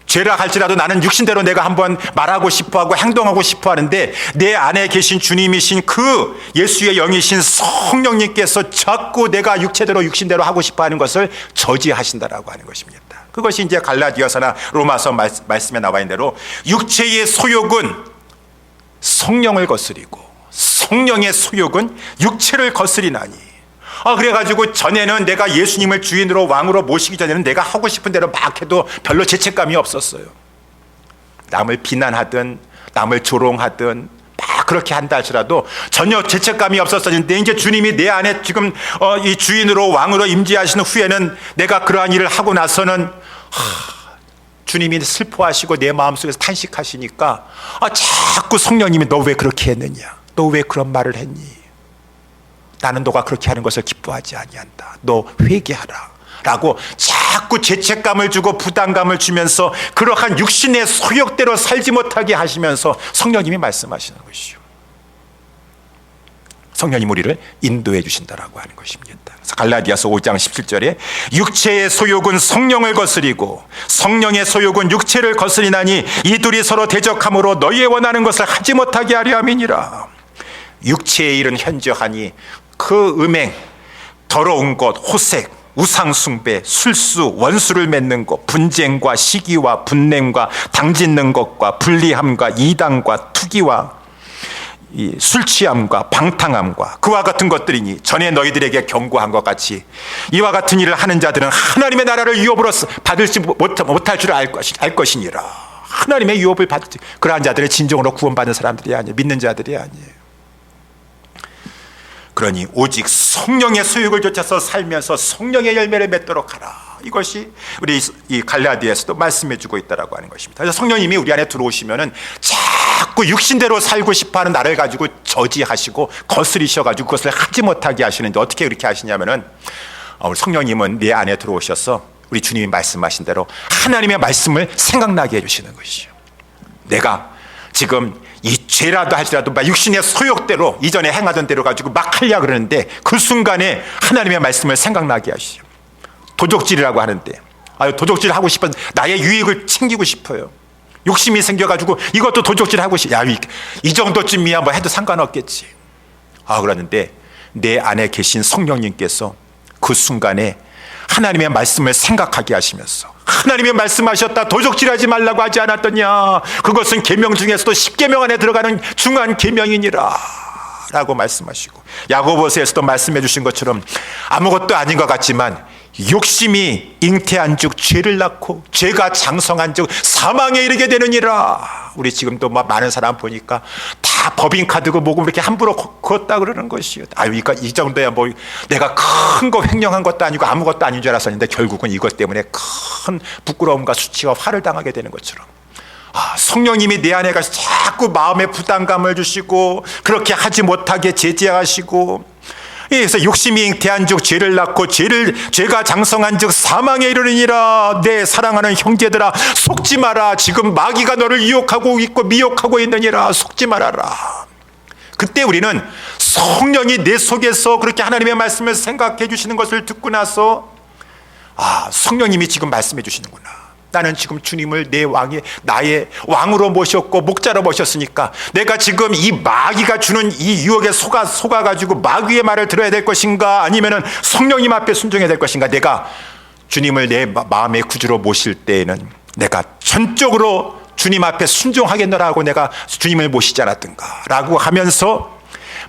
A: 죄라 할지라도 나는 육신대로 내가 한번 말하고 싶어하고 행동하고 싶어하는데, 내 안에 계신 주님이신 그 예수의 영이신 성령님께서 자꾸 내가 육신대로 하고 싶어하는 것을 저지하신다라고 하는 것입니다. 그것이 이제 갈라디아서나 로마서 말씀에 나와 있는 대로 육체의 소욕은 성령을 거스리고 성령의 소욕은 육체를 거스리나니. 그래가지고 전에는 내가 예수님을 주인으로 왕으로 모시기 전에는 내가 하고 싶은 대로 막 해도 별로 죄책감이 없었어요. 남을 비난하든 남을 조롱하든 막 그렇게 한다 할지라도 전혀 죄책감이 없었었는데, 이제 주님이 내 안에 지금 이 주인으로 왕으로 임재하시는 후에는 내가 그러한 일을 하고 나서는 주님이 슬퍼하시고 내 마음속에서 탄식하시니까 자꾸 성령님이 너 왜 그렇게 했느냐, 너 왜 그런 말을 했니, 나는 너가 그렇게 하는 것을 기뻐하지 아니한다, 너 회개하라 라고 자꾸 죄책감을 주고 부담감을 주면서 그러한 육신의 소욕대로 살지 못하게 하시면서 성령님이 말씀하시는 것이죠. 성령님 우리를 인도해 주신다라고 하는 것입니다. 그래서 갈라디아서 5장 17절에 육체의 소욕은 성령을 거스리고 성령의 소욕은 육체를 거스리나니 이 둘이 서로 대적함으로 너희의 원하는 것을 하지 못하게 하려 함이니라. 육체의 일은 현저하니 그 음행, 더러운 것, 호색, 우상숭배, 술수, 원수를 맺는 것, 분쟁과 시기와 분냄과 당짓는 것과 불리함과 이단과 투기와 이 술취함과 방탕함과 그와 같은 것들이니 전에 너희들에게 경고한 것 같이 이와 같은 일을 하는 자들은 하나님의 나라를 유업으로 받을지 못할 줄 알 것이니라. 하나님의 유업을 받지, 그러한 자들의 진정으로 구원받는 사람들이 아니에요. 믿는 자들이 아니에요. 그러니 오직 성령의 소욕을 쫓아서 살면서 성령의 열매를 맺도록 하라. 이것이 우리 이 갈라디아에서도 말씀해 주고 있다라고 하는 것입니다. 그래서 성령님이 우리 안에 들어오시면은 자꾸 육신대로 살고 싶어하는 나를 가지고 저지하시고 거스리셔가지고 그것을 하지 못하게 하시는데, 어떻게 그렇게 하시냐면은 우리 성령님은 내 안에 들어오셔서 우리 주님이 말씀하신 대로 하나님의 말씀을 생각나게 해주시는 것이죠. 내가 지금 이 죄라도 할지라도 막 육신의 소욕대로 이전에 행하던 대로 가지고 막 하려고 그러는데 그 순간에 하나님의 말씀을 생각나게 하시죠. 도적질이라고 하는데 도적질 하고 싶은 나의 유익을 챙기고 싶어요. 욕심이 생겨가지고 이것도 도적질 하고 싶어. 이 정도쯤이야 뭐 해도 상관없겠지. 그러는데 내 안에 계신 성령님께서 그 순간에 하나님의 말씀을 생각하게 하시면서, 하나님의 말씀하셨다 도적질하지 말라고 하지 않았더냐, 그것은 계명 중에서도 10계명 안에 들어가는 중요한 계명이니라 라고 말씀하시고, 야고보서에서도 말씀해 주신 것처럼 아무것도 아닌 것 같지만 욕심이 잉태한 즉 죄를 낳고 죄가 장성한 즉 사망에 이르게 되느니라. 우리 지금도 많은 사람 보니까 다 법인카드고 뭐고 이렇게 함부로 걷다 그러는 것이요. 이 정도야 뭐 내가 큰 거 횡령한 것도 아니고 아무것도 아닌 줄 알았었는데 결국은 이것 때문에 큰 부끄러움과 수치와 화를 당하게 되는 것처럼, 성령님이 내 안에 가서 자꾸 마음에 부담감을 주시고 그렇게 하지 못하게 제재하시고, 그래서 욕심이 잉태한 즉 죄를 낳고 죄가 장성한 즉 사망에 이르느니라. 내 사랑하는 형제들아, 속지 마라. 지금 마귀가 너를 유혹하고 있고 미혹하고 있느니라. 속지 말아라. 그때 우리는 성령이 내 속에서 그렇게 하나님의 말씀을 생각해 주시는 것을 듣고 나서, 성령님이 지금 말씀해 주시는구나. 나는 지금 주님을 나의 왕으로 모셨고 목자로 모셨으니까 내가 지금 이 마귀가 주는 이 유혹에 속아가지고 마귀의 말을 들어야 될 것인가, 아니면은 성령님 앞에 순종해야 될 것인가. 내가 주님을 내 마음의 구주로 모실 때에는 내가 전적으로 주님 앞에 순종하겠노라고 내가 주님을 모시지 않았던가 라고 하면서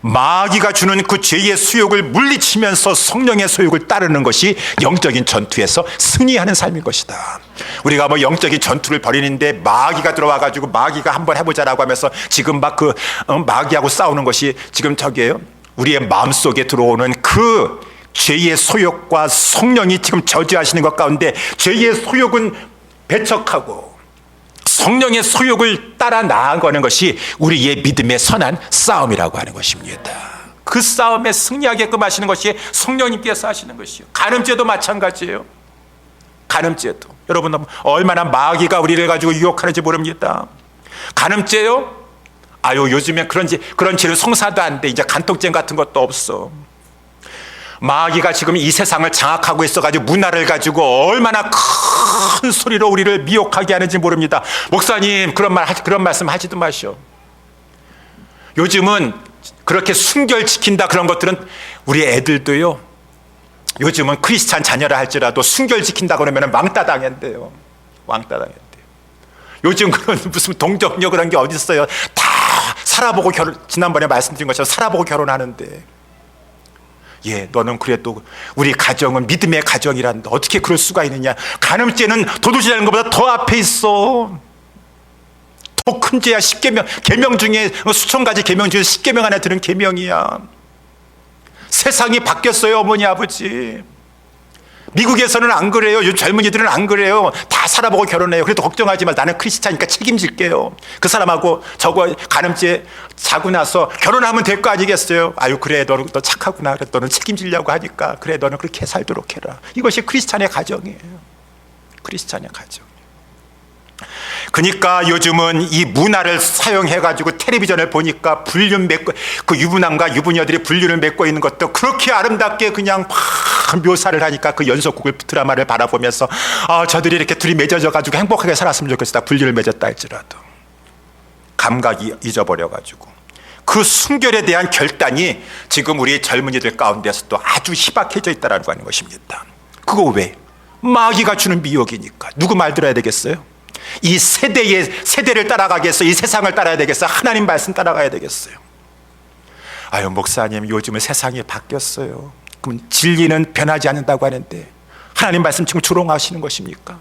A: 마귀가 주는 그 죄의 수욕을 물리치면서 성령의 소욕을 따르는 것이 영적인 전투에서 승리하는 삶인 것이다. 우리가 뭐 영적인 전투를 벌이는데 마귀가 들어와가지고 마귀가 한번 해보자라고 하면서 지금 막 마귀하고 싸우는 것이 지금 저기에요. 우리의 마음속에 들어오는 그 죄의 소욕과 성령이 지금 저지하시는 것 가운데 죄의 소욕은 배척하고 성령의 소욕을 따라 나아가는 것이 우리의 믿음의 선한 싸움이라고 하는 것입니다. 그 싸움에 승리하게끔 하시는 것이 성령님께서 하시는 것이요. 간음죄도 마찬가지예요. 간음죄도 여러분 얼마나 마귀가 우리를 가지고 유혹하는지 모릅니다. 간음죄요? 요즘에 그런 죄를 성사도 안 돼. 이제 간통죄 같은 것도 없어. 마귀가 지금 이 세상을 장악하고 있어가지고 문화를 가지고 얼마나 큰 소리로 우리를 미혹하게 하는지 모릅니다. 목사님 그런 말씀 하지도 마시오. 요즘은 그렇게 순결 지킨다 그런 것들은 우리 애들도요, 요즘은 크리스찬 자녀라 할지라도 순결 지킨다 그러면 왕따 당한대요. 왕따 당한대요. 요즘 그런 무슨 동정녀 그런 게 어디 있어요. 다 살아보고 지난번에 말씀드린 것처럼 살아보고 결혼하는데, 너는 그래도 우리 가정은 믿음의 가정이란다. 어떻게 그럴 수가 있느냐. 간음죄는 도둑질하는 것보다 더 앞에 있어. 더 큰 죄야. 10계명 계명 중에 수천 가지 계명 중에 10계명 안에 드는 계명이야. 세상이 바뀌었어요. 어머니 아버지. 미국에서는 안 그래요. 요즘 젊은이들은 안 그래요. 다 살아보고 결혼해요. 그래도 걱정하지 마. 나는 크리스찬이니까 책임질게요. 그 사람하고 저거 간음죄 자고 나서 결혼하면 될 거 아니겠어요. 그래 너는 너 착하구나. 그래 너는 책임지려고 하니까 그래 너는 그렇게 살도록 해라. 이것이 크리스찬의 가정이에요. 크리스찬의 가정. 그러니까 요즘은 이 문화를 사용해가지고 텔레비전을 보니까 불륜 맺고, 그 유부남과 유부녀들이 불륜을 맺고 있는 것도 그렇게 아름답게 그냥 막 묘사를 하니까 그 연속극을 드라마를 바라보면서 저들이 이렇게 둘이 맺어져가지고 행복하게 살았으면 좋겠다. 불륜을 맺었다 할지라도 감각이 잊어버려가지고 그 순결에 대한 결단이 지금 우리 젊은이들 가운데서도 아주 희박해져 있다는 것입니다. 그거 왜? 마귀가 주는 미혹이니까. 누구 말 들어야 되겠어요? 이 세대를 따라가겠어요? 이 세상을 따라야 되겠어요? 하나님 말씀 따라가야 되겠어요? 목사님 요즘은 세상이 바뀌었어요. 그럼 진리는 변하지 않는다고 하는데 하나님 말씀 지금 조롱하시는 것입니까?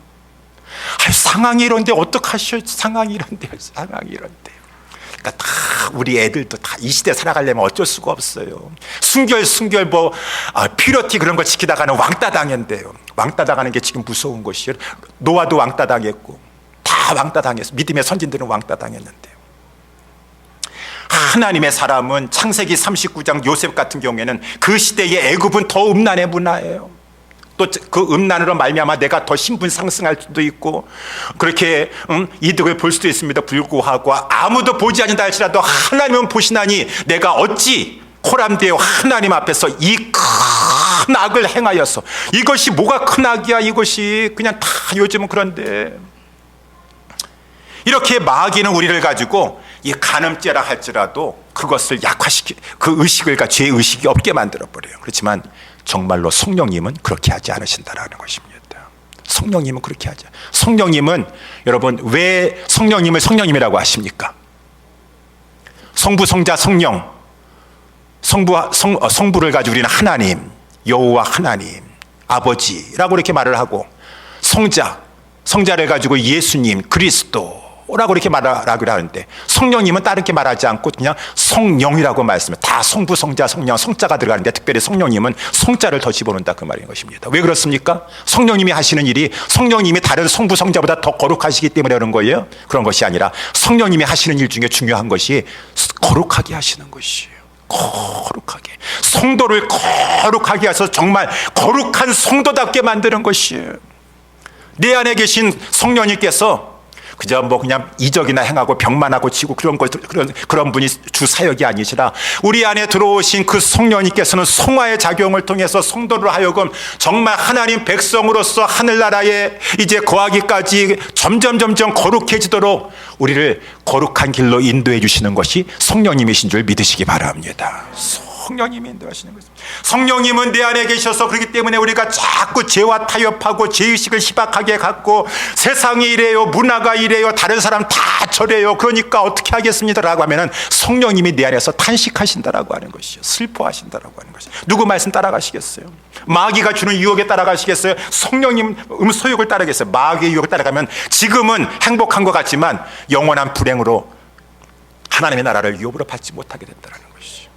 A: 상황이 이런데 어떡하셔? 상황이 이런데. 그러니까 다 우리 애들도 다 이 시대 살아가려면 어쩔 수가 없어요. 순결 퓨리티 그런 거 지키다가는 왕따 당한대요. 왕따 당하는 게 지금 무서운 것이에요. 노아도 왕따 당했고 다 왕따 당했어. 믿음의 선진들은 왕따 당했는데요. 하나님의 사람은 창세기 39장 요셉 같은 경우에는 그 시대의 애굽은 더 음란의 문화예요. 또 그 음란으로 말미암아 내가 더 신분 상승할 수도 있고 그렇게 이득을 볼 수도 있습니다. 불구하고 아무도 보지 않는다 할지라도 하나님은 보시나니 내가 어찌 코람되어 하나님 앞에서 이 큰 악을 행하여서. 이것이 뭐가 큰 악이야. 이것이 그냥 다 요즘은 그런데 이렇게 마귀는 우리를 가지고 이 간음죄라 할지라도 그것을 약화시키, 그 의식을, 죄의식이 없게 만들어버려요. 그렇지만 정말로 성령님은 그렇게 하지 않으신다라는 것입니다. 성령님은 그렇게 하죠. 성령님은, 여러분, 왜 성령님을 성령님이라고 하십니까? 성부, 성자, 성령, 성부를 가지고 우리는 하나님, 여호와 하나님, 아버지라고 이렇게 말을 하고, 성자를 가지고 예수님, 그리스도라고 이렇게 말하기로 하는데, 성령님은 다르게 말하지 않고 그냥 성령이라고 말씀해요. 다 성부, 성자, 성령, 성자가 들어가는데 특별히 성령님은 성자를 더 집어넣는다, 그 말인 것입니다. 왜 그렇습니까? 성령님이 하시는 일이 성령님이 다른 성부, 성자보다 더 거룩하시기 때문에 그런 거예요? 그런 것이 아니라 성령님이 하시는 일 중에 중요한 것이 거룩하게 하시는 것이에요. 거룩하게, 성도를 거룩하게 해서 정말 거룩한 성도답게 만드는 것이에요. 내 안에 계신 성령님께서 그저 그냥 이적이나 행하고 병만하고 고치고 그런 분이 주 사역이 아니시라, 우리 안에 들어오신 그 성령님께서는 성화의 작용을 통해서 성도를 하여금 정말 하나님 백성으로서 하늘나라에 이제 거하기까지 점점 거룩해지도록 우리를 거룩한 길로 인도해 주시는 것이 성령님이신 줄 믿으시기 바랍니다. 성령님이 인도하시는 것입니다. 성령님은 내 안에 계셔서, 그렇기 때문에 우리가 자꾸 죄와 타협하고 죄의식을 희박하게 갖고 세상이 이래요, 문화가 이래요, 다른 사람 다 저래요, 그러니까 어떻게 하겠습니다 라고 하면은 성령님이 내 안에서 탄식하신다라고 하는 것이요, 슬퍼하신다라고 하는 것이요. 누구 말씀 따라가시겠어요? 마귀가 주는 유혹에 따라가시겠어요? 성령님 소욕을 따르겠어요? 마귀의 유혹을 따라가면 지금은 행복한 것 같지만 영원한 불행으로 하나님의 나라를 유업으로 받지 못하게 된다는 것이요.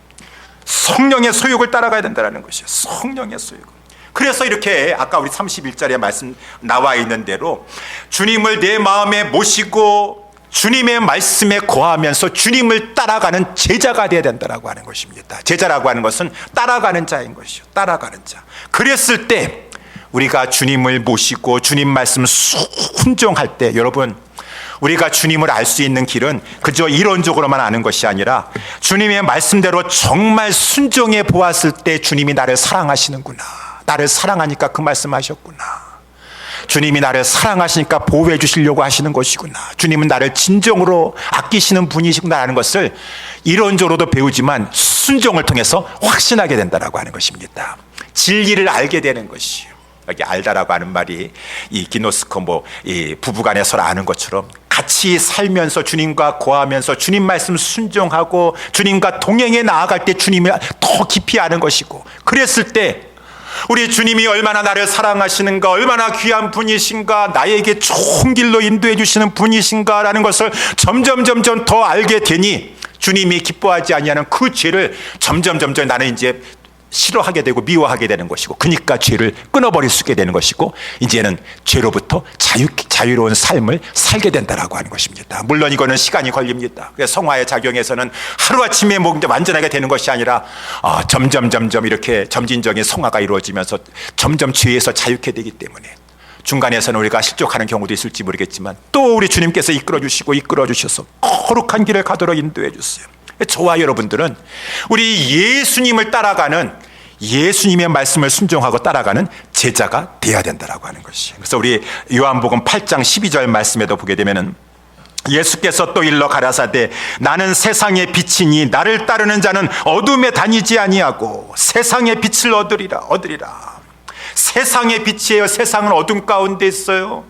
A: 성령의 소욕을 따라가야 된다는 것이에요. 성령의 소욕. 그래서 이렇게 아까 우리 31절에 말씀 나와 있는 대로 주님을 내 마음에 모시고 주님의 말씀에 거하면서 주님을 따라가는 제자가 되어야 된다고 하는 것입니다. 제자라고 하는 것은 따라가는 자인 것이요, 따라가는 자. 그랬을 때 우리가 주님을 모시고 주님 말씀 순종할 때, 여러분, 우리가 주님을 알 수 있는 길은 그저 이론적으로만 아는 것이 아니라 주님의 말씀대로 정말 순종해 보았을 때 주님이 나를 사랑하시는구나, 나를 사랑하니까 그 말씀하셨구나, 주님이 나를 사랑하시니까 보호해 주시려고 하시는 것이구나, 주님은 나를 진정으로 아끼시는 분이시구나 하는 것을 이론적으로도 배우지만 순종을 통해서 확신하게 된다라고 하는 것입니다. 진리를 알게 되는 것이요. 여기 알다라고 하는 말이 이 기노스코 이 부부간에 서로 아는 것처럼 같이 살면서 주님과 거하면서 주님 말씀 순종하고 주님과 동행해 나아갈 때 주님을 더 깊이 아는 것이고, 그랬을 때 우리 주님이 얼마나 나를 사랑하시는가, 얼마나 귀한 분이신가, 나에게 좋은 길로 인도해 주시는 분이신가라는 것을 점점 더 알게 되니 주님이 기뻐하지 아니하는 그 죄를 점점 나는 이제 싫어하게 되고 미워하게 되는 것이고, 그러니까 죄를 끊어버릴 수 있게 되는 것이고, 이제는 죄로부터 자유로운 삶을 살게 된다라고 하는 것입니다. 물론 이거는 시간이 걸립니다. 그래서 성화의 작용에서는 하루아침에 완전하게 되는 것이 아니라 점점 이렇게 점진적인 성화가 이루어지면서 점점 죄에서 자유케 되기 때문에 중간에서는 우리가 실족하는 경우도 있을지 모르겠지만 또 우리 주님께서 이끌어 주셔서 거룩한 길을 가도록 인도해 주세요. 저와 여러분들은 우리 예수님을 따라가는, 예수님의 말씀을 순종하고 따라가는 제자가 되어야 된다라고 하는 것이. 그래서 우리 요한복음 8장 12절 말씀에도 보게 되면은 예수께서 또 일러 가라사대 나는 세상의 빛이니 나를 따르는 자는 어둠에 다니지 아니하고 세상의 빛을 얻으리라. 세상의 빛이에요. 세상은 어둠 가운데 있어요.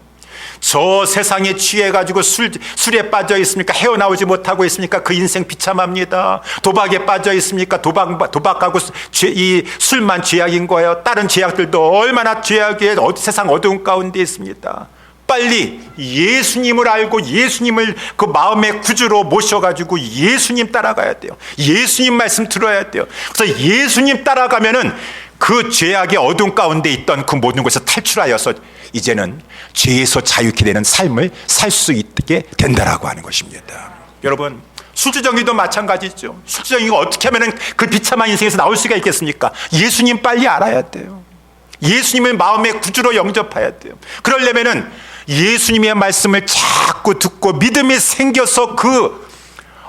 A: 저 세상에 취해가지고 술에 빠져 있습니까? 헤어나오지 못하고 있습니까? 그 인생 비참합니다. 도박에 빠져 있습니까? 도박하고 이 술만 죄악인 거예요. 다른 죄악들도 얼마나 죄악이에요. 세상 어두운 가운데 있습니다. 빨리 예수님을 알고 예수님을 그 마음의 구주로 모셔가지고 예수님 따라가야 돼요. 예수님 말씀 들어야 돼요. 그래서 예수님 따라가면은 그 죄악의 어둠 가운데 있던 그 모든 것에서 탈출하여서 이제는 죄에서 자유케 되는 삶을 살 수 있게 된다라고 하는 것입니다. 여러분, 술주정이도 마찬가지죠. 술주정이가 어떻게 하면 그 비참한 인생에서 나올 수가 있겠습니까? 예수님 빨리 알아야 돼요. 예수님을 마음의 구주로 영접해야 돼요. 그러려면은 예수님의 말씀을 자꾸 듣고 믿음이 생겨서 그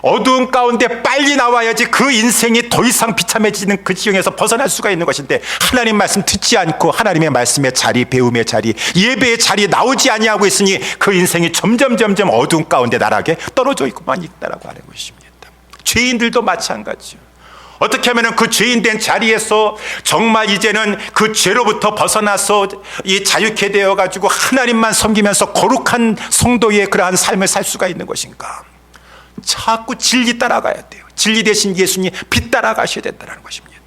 A: 어두운 가운데 빨리 나와야지 그 인생이 더 이상 비참해지는 그 지경에서 벗어날 수가 있는 것인데, 하나님 말씀 듣지 않고 하나님의 말씀의 자리, 배움의 자리, 예배의 자리에 나오지 아니하고 있으니 그 인생이 점점 어두운 가운데 나락에 떨어져 있고만 있다라고 하는 것입니다. 죄인들도 마찬가지요. 어떻게 하면 그 죄인 된 자리에서 정말 이제는 그 죄로부터 벗어나서 이 자유케 되어가지고 하나님만 섬기면서 거룩한 성도의 그러한 삶을 살 수가 있는 것인가? 자꾸 진리 따라가야 돼요. 진리 대신 예수님 빛 따라가셔야 된다는 것입니다.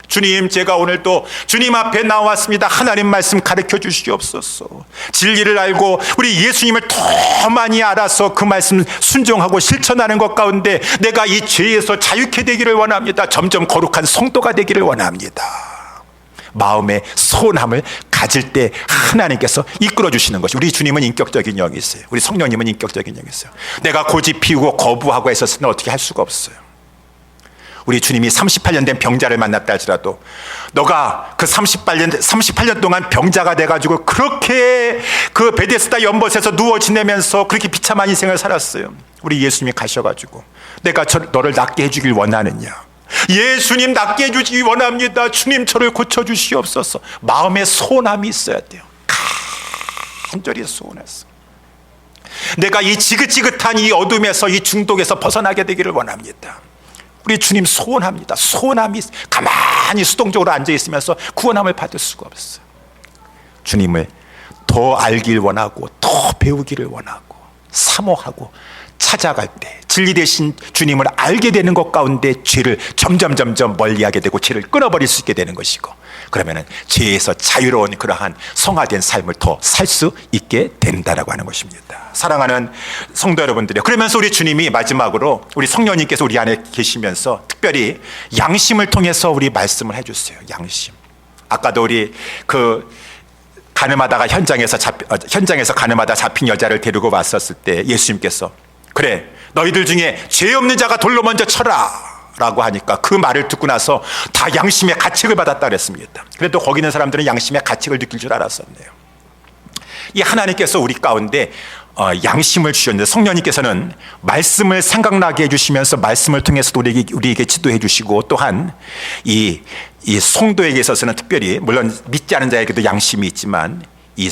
A: 주님, 제가 오늘도 주님 앞에 나왔습니다. 하나님 말씀 가르쳐 주시옵소서. 진리를 알고 우리 예수님을 더 많이 알아서 그 말씀 순종하고 실천하는 것 가운데 내가 이 죄에서 자유케 되기를 원합니다. 점점 거룩한 성도가 되기를 원합니다. 마음의 소원함을 가질 때 하나님께서 이끌어 주시는 것이, 우리 주님은 인격적인 영이 있어요. 우리 성령님은 인격적인 영이 있어요. 내가 고집 피우고 거부하고 했었으면 어떻게 할 수가 없어요. 우리 주님이 38년 된 병자를 만났다 할지라도 너가 그 38년 동안 병자가 돼가지고 그렇게 그 베데스다 연못에서 누워 지내면서 그렇게 비참한 인생을 살았어요. 우리 예수님이 가셔가지고 내가 너를 낫게 해주길 원하느냐? 예수님 낫게 해주기 원합니다. 주님 저를 고쳐주시옵소서. 마음에 소원함이 있어야 돼요. 간절히 소원했어. 내가 이 지긋지긋한 이 어둠에서 이 중독에서 벗어나게 되기를 원합니다. 우리 주님 소원합니다. 소원함이 가만히 수동적으로 앉아있으면서 구원함을 받을 수가 없어요. 주님을 더 알길 원하고 더 배우기를 원하고 사모하고 찾아갈 때 진리 대신 주님을 알게 되는 것 가운데 죄를 점점 멀리하게 되고 죄를 끊어버릴 수 있게 되는 것이고, 그러면은 죄에서 자유로운 그러한 성화된 삶을 더 살 수 있게 된다라고 하는 것입니다. 사랑하는 성도 여러분들이요, 그러면서 우리 주님이 마지막으로 우리 성령님께서 우리 안에 계시면서 특별히 양심을 통해서 우리 말씀을 해주세요. 양심. 아까도 우리 그 가늠하다가 현장에서 가늠하다 잡힌 여자를 데리고 왔었을 때 예수님께서 그래, 너희들 중에 죄 없는 자가 돌로 먼저 쳐라 라고 하니까 그 말을 듣고 나서 다 양심의 가책을 받았다 그랬습니다. 그래도 거기 있는 사람들은 양심의 가책을 느낄 줄 알았었네요. 이 하나님께서 우리 가운데 양심을 주셨는데, 성령님께서는 말씀을 생각나게 해주시면서 말씀을 통해서도 우리에게 지도해 주시고, 또한 이 성도에게 있어서는 특별히, 물론 믿지 않은 자에게도 양심이 있지만 이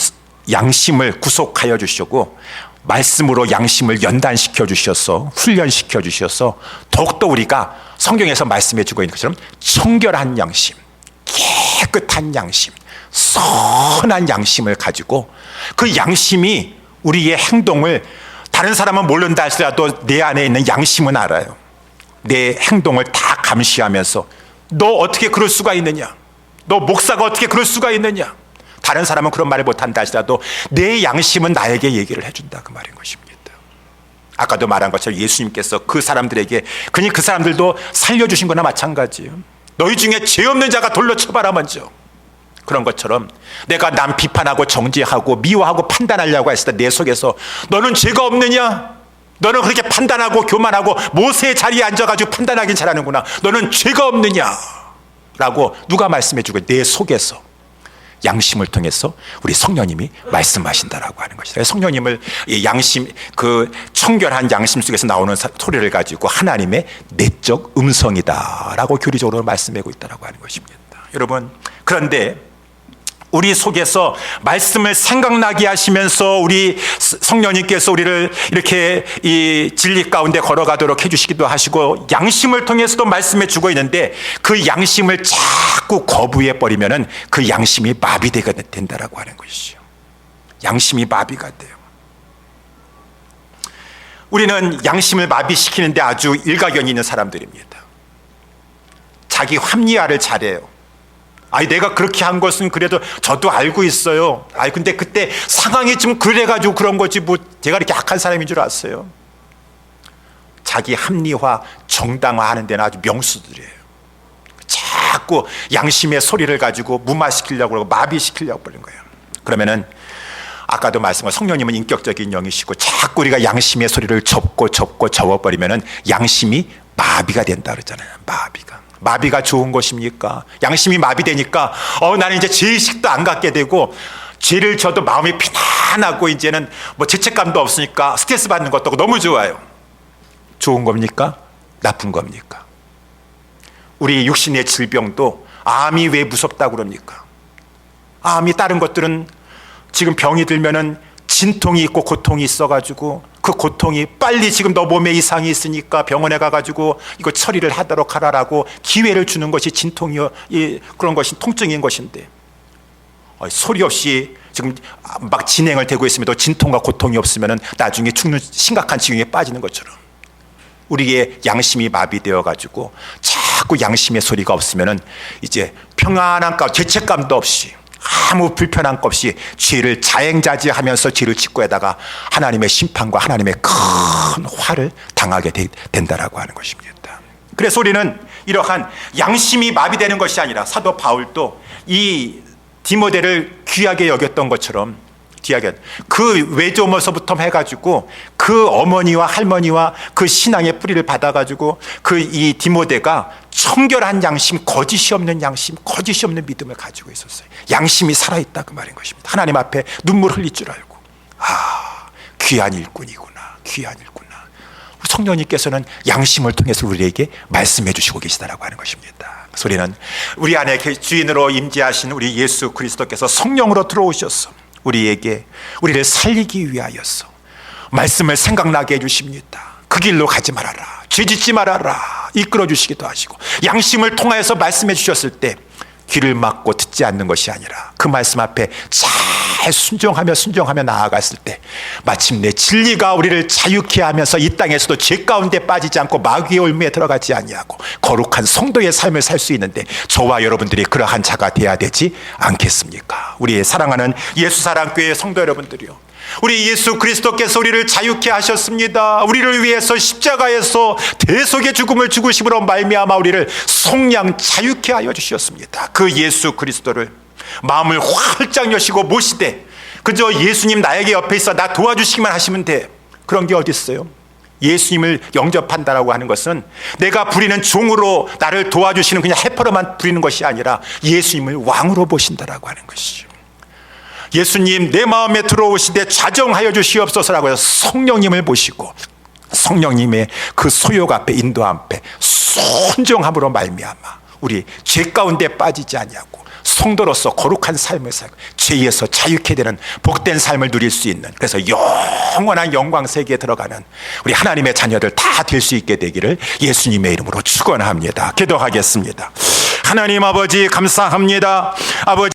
A: 양심을 구속하여 주시고 말씀으로 양심을 연단시켜 주셔서 훈련시켜 주셔서 더욱더 우리가 성경에서 말씀해 주고 있는 것처럼 청결한 양심, 깨끗한 양심, 선한 양심을 가지고 그 양심이 우리의 행동을, 다른 사람은 모른다 할지라도 내 안에 있는 양심은 알아요. 내 행동을 다 감시하면서 너 어떻게 그럴 수가 있느냐, 너 목사가 어떻게 그럴 수가 있느냐, 다른 사람은 그런 말을 못한다 할지라도 내 양심은 나에게 얘기를 해준다, 그 말인 것입니다. 아까도 말한 것처럼 예수님께서 그 사람들에게, 그니 그 사람들도 살려주신 거나 마찬가지예요. 너희 중에 죄 없는 자가 돌로 쳐봐라 먼저. 그런 것처럼 내가 남 비판하고 정죄하고 미워하고 판단하려고 했을 때 내 속에서 너는 죄가 없느냐? 너는 그렇게 판단하고 교만하고 모세의 자리에 앉아가지고 판단하긴 잘하는구나. 너는 죄가 없느냐? 라고 누가 말씀해주고 내 속에서 양심을 통해서 우리 성령님이 말씀하신다라고 하는 것이다. 성령님을 이 양심, 그 청결한 양심 속에서 나오는 소리를 가지고 하나님의 내적 음성이다라고 교리적으로 말씀하고 있다라고 하는 것입니다. 여러분, 그런데 우리 속에서 말씀을 생각나게 하시면서 우리 성령님께서 우리를 이렇게 이 진리 가운데 걸어가도록 해주시기도 하시고 양심을 통해서도 말씀해 주고 있는데, 그 양심을 자꾸 거부해 버리면은 그 양심이 마비되게 된다라고 하는 것이죠. 양심이 마비가 돼요. 우리는 양심을 마비시키는데 아주 일가견이 있는 사람들입니다. 자기 합리화를 잘해요. 아니, 내가 그렇게 한 것은 그래도 저도 알고 있어요. 아니, 근데 그때 상황이 좀 그래가지고 그런 거지, 뭐 제가 이렇게 악한 사람인 줄 알았어요. 자기 합리화, 정당화 하는 데는 아주 명수들이에요. 자꾸 양심의 소리를 가지고 무마시키려고 그러고 마비시키려고 그러는 거예요. 그러면은 아까도 말씀한 성령님은 인격적인 영이시고 자꾸 우리가 양심의 소리를 접고 접어버리면은 양심이 마비가 된다 그러잖아요. 마비가 좋은 것입니까? 양심이 마비되니까 나는 이제 죄의식도 안 갖게 되고, 죄를 져도 마음이 편안하고 이제는 뭐 죄책감도 없으니까 스트레스 받는 것도 너무 좋아요. 좋은 겁니까? 나쁜 겁니까? 우리 육신의 질병도 암이 왜 무섭다고 그럽니까? 암이, 다른 것들은 지금 병이 들면은 진통이 있고 고통이 있어가지고 그 고통이 빨리 지금 너 몸에 이상이 있으니까 병원에 가가지고 이거 처리를 하도록 하라라고 기회를 주는 것이 진통이요, 그런 것이 통증인 것인데, 소리 없이 지금 막 진행을 되고 있음에도 진통과 고통이 없으면 나중에 죽는 심각한 지경에 빠지는 것처럼 우리의 양심이 마비되어 가지고 자꾸 양심의 소리가 없으면 이제 평안한 감, 죄책감도 없이 아무 불편한 것 없이 죄를 자행자지하면서 죄를 짓고 하다가 하나님의 심판과 하나님의 큰 화를 당하게 된다라고 하는 것입니다. 그래서 우리는 이러한 양심이 마비되는 것이 아니라 사도 바울도 이 디모데를 귀하게 여겼던 것처럼 그 외조모서부터 해가지고 그 어머니와 할머니와 그 신앙의 뿌리를 받아가지고 그 이 디모데가 청결한 양심, 거짓이 없는 양심, 거짓이 없는 믿음을 가지고 있었어요. 양심이 살아있다 그 말인 것입니다. 하나님 앞에 눈물 흘릴 줄 알고, 귀한 일꾼이구나, 귀한 일꾼아. 성령님께서는 양심을 통해서 우리에게 말씀해 주시고 계시다라고 하는 것입니다. 소리는 우리 안에 주인으로 임재하신 우리 예수 그리스도께서 성령으로 들어오셔서 우리를 살리기 위하여서 말씀을 생각나게 해주십니다. 그 길로 가지 말아라, 죄짓지 말아라 이끌어 주시기도 하시고, 양심을 통하여서 말씀해 주셨을 때 귀를 막고 듣지 않는 것이 아니라 그 말씀 앞에 잘 순종하며 나아갔을 때 마침내 진리가 우리를 자유케 하면서 이 땅에서도 죄 가운데 빠지지 않고 마귀의 올무에 들어가지 아니하고 거룩한 성도의 삶을 살 수 있는데 저와 여러분들이 그러한 자가 되어야 되지 않겠습니까? 우리의 사랑하는 예수사랑교회 성도 여러분들이요, 우리 예수 그리스도께서 우리를 자유케 하셨습니다. 우리를 위해서 십자가에서 대속의 죽음을 죽으심으로 말미암아 우리를 속량 자유케 하여 주셨습니다. 그 예수 그리스도를 마음을 활짝 여시고 모시되 그저 예수님 나에게 옆에 있어 나 도와주시기만 하시면 돼, 그런 게 어디 있어요? 예수님을 영접한다라고 하는 것은 내가 부리는 종으로 나를 도와주시는 그냥 해퍼로만 부리는 것이 아니라 예수님을 왕으로 보신다라고 하는 것이죠. 예수님 내 마음에 들어오시되 좌정하여 주시옵소서라고 해서 성령님을 보시고 성령님의 그 소욕 앞에, 인도 앞에 순종함으로 말미암아 우리 죄 가운데 빠지지 아니하고 성도로서 거룩한 삶을 살고 죄에서 자유케 되는 복된 삶을 누릴 수 있는, 그래서 영원한 영광 세계에 들어가는 우리 하나님의 자녀들 다 될 수 있게 되기를 예수님의 이름으로 축원합니다. 기도하겠습니다. 하나님 아버지 감사합니다. 아버지